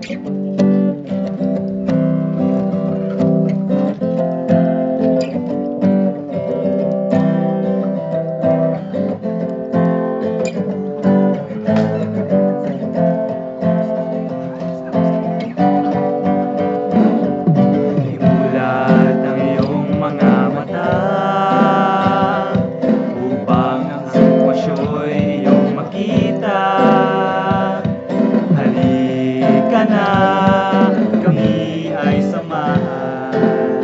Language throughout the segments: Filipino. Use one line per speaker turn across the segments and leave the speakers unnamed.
Imulat ang iyong mga mata upang ang sitwasyo'y iyong makita. Halika na, kami ay samahan.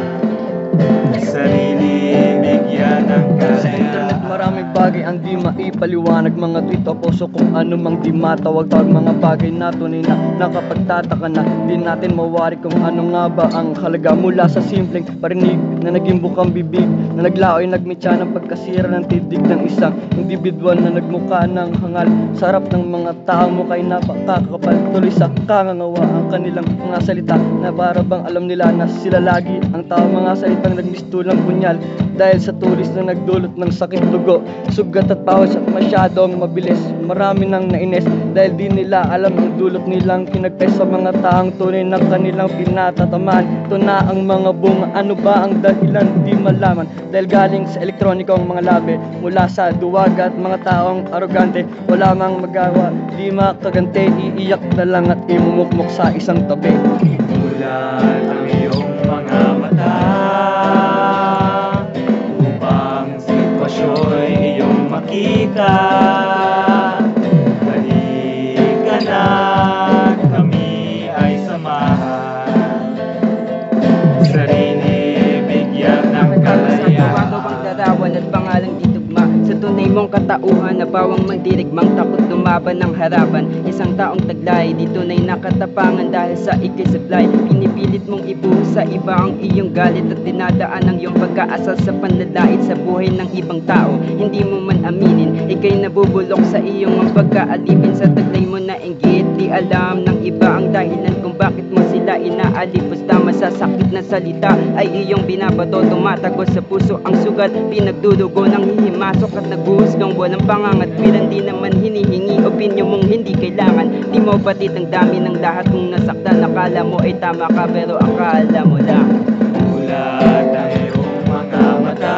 Sarili bigyan ng
Sa internet
kalayaan.
maraming bagay ang di maipaliwanag. Mga tweet o poso kung ano mang di matawag-tawag. Mga bagay na tunay na nakapagtataka na di natin mawari kung ano nga ba ang halaga. Mula sa simpleng parinig na naging bukang bibig, na naglaoy nagmitya ng pagkasira ng tidig ng isang individual na nagmukha ng hangal. Sa harap ng mga tao mo kay napakakapal. Tuloy sa kangangawa ang kanilang mga salita, na para bang alam nila na sila lagi ang tao. Mga salitang nagmistulang punyal dahil sa tulis na nagdulot ng sakit, dugo, sugat at pawas at masyadong mabilis. Marami nang nainis dahil di nila alam ang dulot nilang kinagpay sa mga taong tunay na kanilang pinatatamaan. Ito na ang mga bunga, ano ba ang dahilan di malaman. Dahil galing sa elektronikong mga labi, mula sa duwag at mga taong arogante. Wala mang magawa, di makagante, iiyak na lang at imumukmok sa isang tabi.
Imulat ang iyong mga mata upang sitwasyo'y iyong makita. Halika na, kami ay samahan. Sarili bigyan ng kalayaan.
Ang larawan at pangalang ditugma sa tunay mong katauhan na bawang mandirigmang takot lumaban ng harapan. Isang taong taglay, di tunay nakatapangan dahil sa ikay supply. Pinipilit mong ibuhos sa iba ang iyong galit at dinadaan ang iyong pagkaasal sa panlalait sa buhay ng ibang tao. Hindi mo man aminin, ikay nabubulok sa iyong ang pagkaalipin sa taglay mo na inggit. Di alam ng iba ang dahilan kung bakit mo sila inaalip. Basta masasakit na salita ay iyong binabato, tumatagos sa puso ang sugat, pinagdudugo ng hihimasok at nagbuhusgang walang pangangatwiran. Di naman hinihingi opinyon mong hindi kailangan. Di mo batid ang dami ng lahat kung nasaktan. Akala mo ay tama ka pero akala mo lang.
Imulat ang iyong mga mata